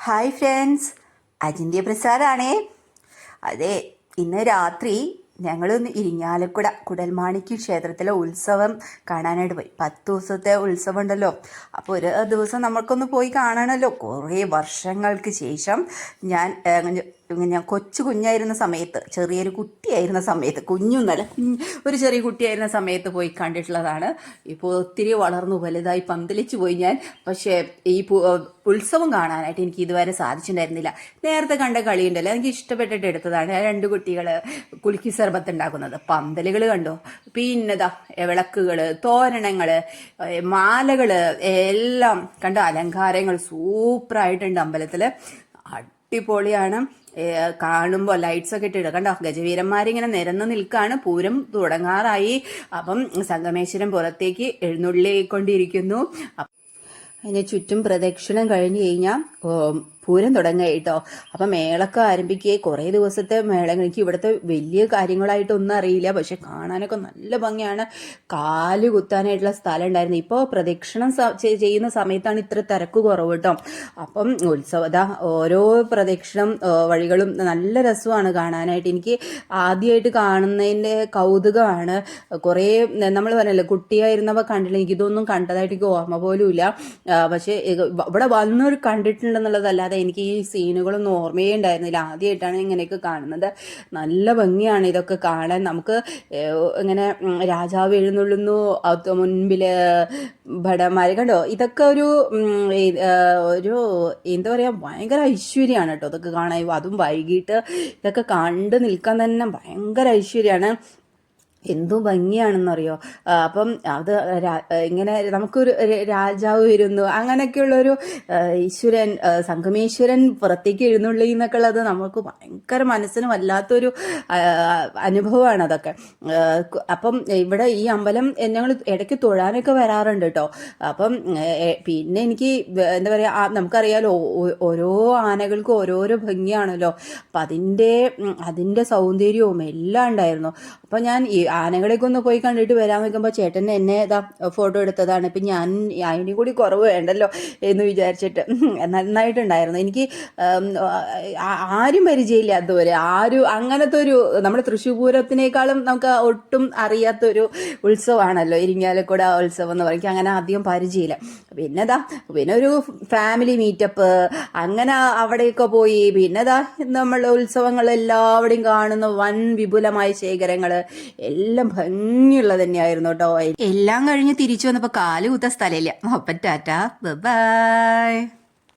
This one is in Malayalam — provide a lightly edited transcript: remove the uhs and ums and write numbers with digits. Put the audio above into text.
Hi friends, അജിന്ത്യ പ്രസാദാണേ. അതെ, ഇന്ന് രാത്രി ഞങ്ങളൊന്ന് ഇരിങ്ങാലക്കുട കുടൽമാണിക്യ ക്ഷേത്രത്തിലെ ഉത്സവം കാണാനായിട്ട് പോയി. 10 ദിവസത്തെ ഉത്സവം ഉണ്ടല്ലോ. അപ്പോൾ ഒരു ദിവസം നമ്മൾക്കൊന്ന് പോയി കാണണമല്ലോ. കുറേ വർഷങ്ങൾക്ക് ശേഷം ഞാൻ കുഞ്ഞായിരുന്ന സമയത്ത്, ചെറിയൊരു കുട്ടിയായിരുന്ന സമയത്ത്, കുഞ്ഞൊന്നല്ല, ഒരു ചെറിയ കുട്ടിയായിരുന്ന സമയത്ത് പോയി കണ്ടിട്ടുള്ളതാണ്. ഇപ്പോൾ ഒത്തിരി വളർന്നു വലുതായി പന്തലിച്ചു പോയി ഞാൻ. പക്ഷേ ഈ ഉത്സവം കാണാനായിട്ട് എനിക്ക് ഇതുവരെ സാധിച്ചിട്ടുണ്ടായിരുന്നില്ല. നേരത്തെ കണ്ട കളിയുണ്ടല്ലോ, എനിക്ക് ഇഷ്ടപ്പെട്ടിട്ട് എടുത്തതാണ്. 2 കുട്ടികൾ കുലുക്കി സർബത്ത് ഉണ്ടാക്കുന്നത്, പന്തലുകൾ കണ്ടോ, പിന്നെതാ വിളക്കുകൾ, തോരണങ്ങൾ, മാലകൾ എല്ലാം കണ്ടോ, അലങ്കാരങ്ങൾ സൂപ്പറായിട്ടുണ്ട് അമ്പലത്തിൽ. അടിപൊളിയാണ്. കാണുമ്പോൾ ലൈറ്റ്സ് ഒക്കെ ഇട്ടിട്ട് കണ്ടോ, ഗജവീരന്മാരിങ്ങനെ നിരന്ന് നിൽക്കാണ്. പൂരം തുടങ്ങാറായി. അപ്പം സംഗമേശ്വരൻ പുറത്തേക്ക് എഴുന്നള്ളിക്കൊണ്ടിരിക്കുന്നു. അതിന് ചുറ്റും പ്രദക്ഷിണം കഴിഞ്ഞ് കഴിഞ്ഞാൽ പൂരം തുടങ്ങുക കേട്ടോ. അപ്പം മേളൊക്കെ ആരംഭിക്കുകയെ. കുറേ ദിവസത്തെ മേളം. എനിക്ക് ഇവിടുത്തെ വലിയ കാര്യങ്ങളായിട്ടൊന്നും അറിയില്ല, പക്ഷെ കാണാനൊക്കെ നല്ല ഭംഗിയാണ്. കാല് കുത്താനായിട്ടുള്ള സ്ഥലം ഉണ്ടായിരുന്നു. ഇപ്പോൾ പ്രദക്ഷിണം ചെയ്യുന്ന സമയത്താണ് ഇത്ര തിരക്ക് കുറവ് കേട്ടോ. അപ്പം ഓരോ പ്രദക്ഷിണം വഴികളും നല്ല രസമാണ് കാണാനായിട്ട്. എനിക്ക് ആദ്യമായിട്ട് കാണുന്നതിൻ്റെ കൗതുകമാണ്. കുറേ നമ്മൾ പറഞ്ഞല്ലോ, കുട്ടിയായിരുന്നവ കണ്ടില്ല, എനിക്കിതൊന്നും കണ്ടതായിട്ട് എനിക്ക് ഓർമ്മ പോലും ഇല്ല. പക്ഷേ ഇവിടെ വന്നൊരു കണ്ടിട്ടുണ്ടെന്നുള്ളതല്ലാതെ എനിക്ക് ഈ സീനുകളൊന്നും ഓർമ്മയേ ഉണ്ടായിരുന്നില്ല. ആദ്യമായിട്ടാണ് ഇങ്ങനെയൊക്കെ കാണുന്നത്. നല്ല ഭംഗിയാണ് ഇതൊക്കെ കാണാൻ. നമുക്ക് ഇങ്ങനെ രാജാവ് എഴുന്നള്ളുന്നു, മുൻപിൽ ഭടന്മാർ കണ്ടോ. ഇതൊക്കെ ഒരു എന്താ പറയുക, ഭയങ്കര ഐശ്വര്യമാണ് കേട്ടോ ഇതൊക്കെ കാണാൻ. അതും വൈകിട്ട് ഇതൊക്കെ കണ്ട് നിൽക്കാൻ തന്നെ ഭയങ്കര ഐശ്വര്യമാണ്. എന്തു ഭംഗിയാണെന്നറിയോ. അപ്പം അത് ഇങ്ങനെ നമുക്കൊരു രാജാവ് വരുന്നു, അങ്ങനെയൊക്കെയുള്ളൊരു ഈശ്വരൻ, സംഗമേശ്വരൻ പുറത്തേക്ക് എഴുന്നള്ളി എന്നൊക്കെ ഉള്ളത് നമുക്ക് ഭയങ്കര മനസ്സിന് വല്ലാത്തൊരു അനുഭവമാണ് അതൊക്കെ. അപ്പം ഇവിടെ ഈ അമ്പലം ഞങ്ങൾ ഇടയ്ക്ക് തൊഴാനൊക്കെ വരാറുണ്ട് കേട്ടോ. അപ്പം പിന്നെ എനിക്ക് എന്താ പറയുക, നമുക്കറിയാലോ ഓരോ ആനകൾക്കും ഓരോരോ ഭംഗിയാണല്ലോ. അപ്പം അതിൻ്റെ സൗന്ദര്യവും എല്ലാം ഉണ്ടായിരുന്നു. അപ്പം ഞാൻ ഈ ആനകളെയൊക്കെ ഒന്ന് പോയി കണ്ടിട്ട് വരാൻ വെക്കുമ്പോൾ ചേട്ടൻ എന്നെ ഫോട്ടോ എടുത്തതാണ്. ഇപ്പം ഞാൻ അതിനും കൂടി കുറവ് വേണ്ടല്ലോ എന്ന് വിചാരിച്ചിട്ട് നന്നായിട്ടുണ്ടായിരുന്നു. എനിക്ക് ആരും പരിചയമില്ല അതുവരെ. അങ്ങനത്തെ ഒരു നമ്മുടെ തൃശ്ശൂർ പൂരത്തിനേക്കാളും നമുക്ക് ഒട്ടും അറിയാത്തൊരു ഉത്സവമാണല്ലോ ഇരിങ്ങാലക്കുട ഉത്സവം എന്ന് പറയും. അങ്ങനെ അധികം പരിചയമില്ല. പിന്നെ ഒരു ഫാമിലി മീറ്റപ്പ്, അങ്ങനെ അവിടെയൊക്കെ പോയി. നമ്മൾ ഉത്സവങ്ങളെല്ലാവിടെയും കാണുന്ന വൻ വിപുലമായ ശേഖരങ്ങൾ എല്ലാം ഭംഗിയുള്ളത് തന്നെയായിരുന്നു കേട്ടോ. എല്ലാം കഴിഞ്ഞ് തിരിച്ചു വന്നപ്പോൾ കാല് കുത്ത സ്ഥലമില്ല. അപ്പം ടാറ്റാ, ബൈ.